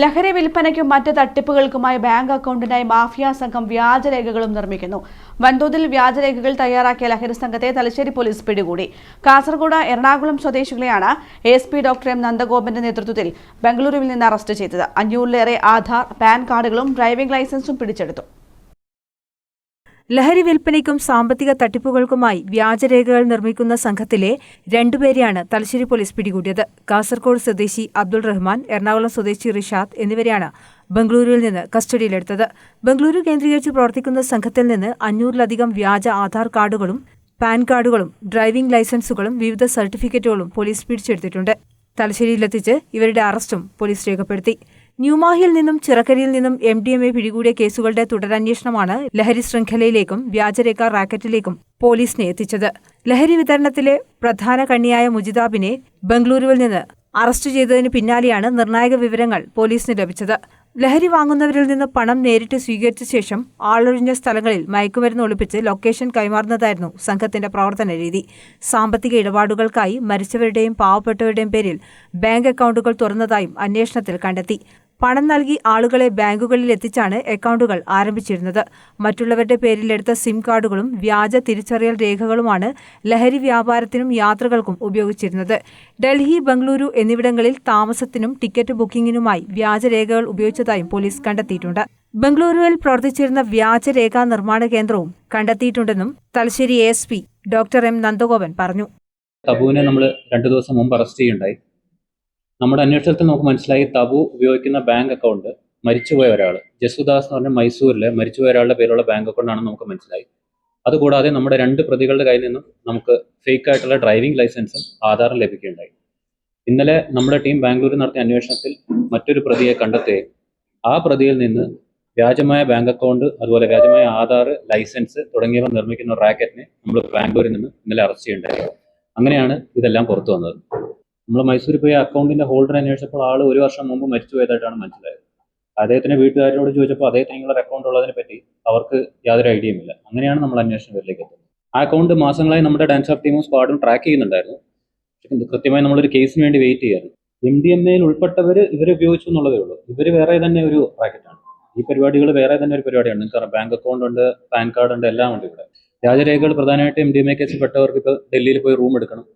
ലഹരി വിൽപ്പനയ്ക്കും മറ്റ് തട്ടിപ്പുകൾക്കുമായി bank അക്കൗണ്ടിനായി mafia സംഘം വ്യാജരേഖകളും നിർമ്മിക്കുന്നു. വൻതോതിൽ വ്യാജരേഖകൾ തയ്യാറാക്കിയ ലഹരി സംഘത്തെ തലശ്ശേരി പോലീസ് പിടികൂടി. കാസർഗോഡ്, എറണാകുളം സ്വദേശികളെയാണ് ASP ഡോക്ടർ M നന്ദഗോപന്റെ നേതൃത്വത്തിൽ ബംഗളൂരുവിൽ നിന്ന് അറസ്റ്റ് ചെയ്തത്. 500-ലേറെ ആധാർ, പാൻ കാർഡുകളും ഡ്രൈവിംഗ് ലൈസൻസും പിടിച്ചെടുത്തു. ലഹരി വിൽപ്പനയ്ക്കും സാമ്പത്തിക തട്ടിപ്പുകൾക്കുമായി വ്യാജരേഖകൾ നിർമ്മിക്കുന്ന സംഘത്തിലെ രണ്ടുപേരെയാണ് തലശ്ശേരി പോലീസ് പിടികൂടിയത്. കാസർഗോഡ് സ്വദേശി അബ്ദുൾ റഹ്മാൻ, എറണാകുളം സ്വദേശി റിഷാദ് എന്നിവരെയാണ് ബംഗളൂരുവിൽ നിന്ന് കസ്റ്റഡിയിലെടുത്തത്. ബംഗളൂരു കേന്ദ്രീകരിച്ച് പ്രവർത്തിക്കുന്ന സംഘത്തിൽ നിന്ന് 500-ലധികം വ്യാജ ആധാർ കാർഡുകളും പാൻ കാർഡുകളും ഡ്രൈവിംഗ് ലൈസൻസുകളും വിവിധ സർട്ടിഫിക്കറ്റുകളും പോലീസ് പിടിച്ചെടുത്തിട്ടുണ്ട്. തലശ്ശേരിയിലെത്തിച്ച് ഇവരുടെ അറസ്റ്റും പോലീസ് രേഖപ്പെടുത്തി. ന്യൂമാഹിയിൽ നിന്നും ചിറക്കരിയിൽ നിന്നും MDMA പിടികൂടിയ കേസുകളുടെ തുടരന്വേഷണമാണ് ലഹരി ശൃംഖലയിലേക്കും വ്യാജരേഖ റാക്കറ്റിലേക്കും പോലീസിനെ എത്തിച്ചത്. ലഹരി വിതരണത്തിലെ പ്രധാന കണ്ണിയായ മുജിതാബിനെ ബംഗളൂരുവിൽ നിന്ന് അറസ്റ്റ് ചെയ്തതിന് പിന്നാലെയാണ് നിർണായക വിവരങ്ങൾ പോലീസിന് ലഭിച്ചത്. ലഹരി വാങ്ങുന്നവരിൽ നിന്ന് പണം നേരിട്ട് സ്വീകരിച്ച ശേഷം ആളൊഴിഞ്ഞ സ്ഥലങ്ങളിൽ മയക്കുമരുന്ന് ഒളിപ്പിച്ച് ലൊക്കേഷൻ കൈമാറുന്നതായിരുന്നു സംഘത്തിന്റെ പ്രവർത്തന രീതി. സാമ്പത്തിക ഇടപാടുകൾക്കായി മരിച്ചവരുടെയും പാവപ്പെട്ടവരുടെയും പേരിൽ ബാങ്ക് അക്കൗണ്ടുകൾ തുറന്നതായും അന്വേഷണത്തിൽ കണ്ടെത്തി. പണം നൽകി ആളുകളെ ബാങ്കുകളിൽ എത്തിച്ചാണ് അക്കൗണ്ടുകൾ ആരംഭിച്ചിരുന്നത്. മറ്റുള്ളവരുടെ പേരിലെടുത്ത സിം കാർഡുകളും വ്യാജ തിരിച്ചറിയൽ രേഖകളുമാണ് ലഹരി വ്യാപാരത്തിനും യാത്രകൾക്കും ഉപയോഗിച്ചിരുന്നത്. ഡൽഹി, ബംഗളൂരു എന്നിവിടങ്ങളിൽ താമസത്തിനും ടിക്കറ്റ് ബുക്കിംഗിനുമായി വ്യാജരേഖകൾ ഉപയോഗിച്ചതായും പോലീസ് കണ്ടെത്തിയിട്ടുണ്ട്. ബംഗളൂരുവിൽ പ്രവർത്തിച്ചിരുന്ന വ്യാജരേഖാ നിർമ്മാണ കേന്ദ്രവും കണ്ടെത്തിയിട്ടുണ്ടെന്നും Thalassery ASP doctor M Nandagopan പറഞ്ഞു. തബുവിനെ നമ്മൾ 2 ദിവസം മുമ്പ് അറസ്റ്റ് ചെയ്യുണ്ടായി. നമ്മുടെ അന്വേഷണത്തിൽ നമുക്ക് മനസ്സിലായി തബു ഉപയോഗിക്കുന്ന ബാങ്ക് അക്കൗണ്ട് മരിച്ചുപോയ ഒരാൾ, ജസുദാസ് എന്ന് പറഞ്ഞ മൈസൂരിലെ മരിച്ചുപോയ ഒരാളുടെ പേരുള്ള ബാങ്ക് അക്കൗണ്ടാണെന്ന് നമുക്ക് മനസ്സിലായി. അതുകൂടാതെ നമ്മുടെ 2 പ്രതികളുടെ കയ്യിൽ നിന്നും നമുക്ക് ഫേക്ക് ആയിട്ടുള്ള ഡ്രൈവിംഗ് ലൈസൻസും ആധാറും ലഭിക്കുകയുണ്ടായി. ഇന്നലെ നമ്മുടെ ടീം ബാംഗ്ലൂരിൽ നടത്തിയ അന്വേഷണത്തിൽ മറ്റൊരു പ്രതിയെ കണ്ടെത്തുകയും ആ പ്രതിയിൽ നിന്ന് വ്യാജമായ ബാങ്ക് അക്കൗണ്ട്, അതുപോലെ വ്യാജമായ ആധാർ, ലൈസൻസ് തുടങ്ങിയവ നിർമ്മിക്കുന്ന റാക്കറ്റിനെ നമ്മൾ ബാംഗ്ലൂരിൽ നിന്ന് ഇന്നലെ അറസ്റ്റ് ചെയ്യുകയുണ്ടായി. അങ്ങനെയാണ് ഇതെല്ലാം പുറത്തു വന്നത്. നമ്മൾ മൈസൂരിൽ പോയി അക്കൗണ്ടിന്റെ ഹോൾഡർ അന്വേഷിച്ചപ്പോൾ ആൾ 1 വർഷം മുമ്പ് മരിച്ചു പോയതായിട്ടാണ് മനസ്സിലായത്. അദ്ദേഹത്തിന്റെ വീട്ടുകാരോട് ചോദിച്ചപ്പോൾ അദ്ദേഹത്തിന് ഇങ്ങനെ അക്കൗണ്ട് ഉള്ളതിനെ പറ്റി അവർക്ക് യാതൊരു ഐഡിയയും ഇല്ല. അങ്ങനെയാണ് നമ്മൾ അന്വേഷണത്തിലേക്ക് എത്തുന്നത്. ആ അക്കൗണ്ട് മാസങ്ങളായി നമ്മുടെ ഡാൻസ് ഓഫ് ടീമും സ്ക്വാഡും ട്രാക്ക് ചെയ്യുന്നുണ്ടായിരുന്നു. കൃത്യമായി നമ്മളൊരു കേസിന് വേണ്ടി വെയിറ്റ് ചെയ്യായിരുന്നു. MDMA ഉൾപ്പെട്ടവർ ഇവർ ഉപയോഗിച്ചു എന്നുള്ളതേ ഉള്ളൂ. ഇവർ വേറെ തന്നെ ഒരു റാക്കറ്റാണ്. ഈ പരിപാടികൾ വേറെ തന്നെ ഒരു പരിപാടിയാണ്. നിങ്ങൾക്ക് ബാങ്ക് അക്കൗണ്ട് ഉണ്ട്, പാൻ കാർഡ് ഉണ്ട്, എല്ലാം ഉണ്ട്. ഇവിടെ വ്യാജരേഖകൾ പ്രധാനമായിട്ട് MDMA കേസിൽ പെട്ടവർക്ക് ഇപ്പോൾ ഡൽഹിയിൽ പോയി റൂം എടുക്കണം,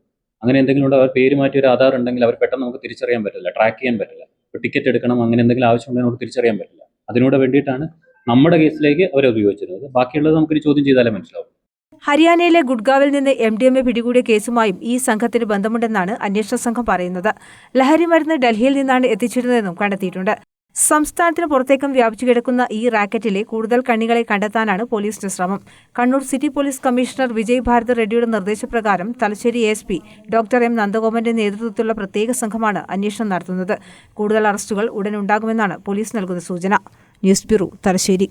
അങ്ങനെ എന്തെങ്കിലും ഉണ്ട്, അവർ പേര് മാറ്റി ഒരു ആധാർ ഉണ്ടെങ്കിൽ അവർ പെട്ടെന്ന് നമുക്ക് തിരിച്ചറിയാൻ പറ്റില്ല, ട്രാക്ക് ചെയ്യാൻ പറ്റില്ല. ഇപ്പോൾ ടിക്കറ്റ് എടുക്കണം, അങ്ങനെ എന്തെങ്കിലും ആവശ്യമുണ്ടെങ്കിൽ നമുക്ക് തിരിച്ചറിയാൻ പറ്റില്ല. അതിനോട് വേണ്ടിയിട്ടാണ് നമ്മുടെ കേസിലേക്ക് അവർ ഉപയോഗിച്ചിരുന്നത്. ബാക്കിയുള്ളത് നമുക്കൊരു ചോദ്യം ചെയ്താലേ മനസ്സിലാവും. ഹരിയാനയിലെ ഗുഡ്ഗാവിൽ നിന്ന് MDMA പിടികൂടിയ കേസുമായും ഈ സംഘത്തിന് ബന്ധമുണ്ടെന്നാണ് അന്വേഷണ സംഘം പറയുന്നത്. ലഹരി മരുന്ന് ഡൽഹിയിൽ നിന്നാണ് എത്തിച്ചിരുന്നതെന്നും കണ്ടെത്തിയിട്ടുണ്ട്. സംസ്ഥാനത്തിന് പുറത്തേക്കും വ്യാപിച്ചു കിടക്കുന്ന ഈ റാക്കറ്റിലെ കൂടുതൽ കണ്ണികളെ കണ്ടെത്താനാണ് പോലീസിന്റെ ശ്രമം. Kannur city police commissioner Vijay Bharath റെഡ്ഡിയുടെ നിർദ്ദേശപ്രകാരം തലശ്ശേരി ASP ഡോക്ടർ M നന്ദഗോപന്റെ നേതൃത്വത്തിലുള്ള പ്രത്യേക സംഘമാണ് അന്വേഷണം നടത്തുന്നത്. കൂടുതൽ അറസ്റ്റുകൾ ഉടൻ ഉണ്ടാകുമെന്നാണ് പോലീസ് നൽകുന്ന സൂചന. News bureau, Thalassery.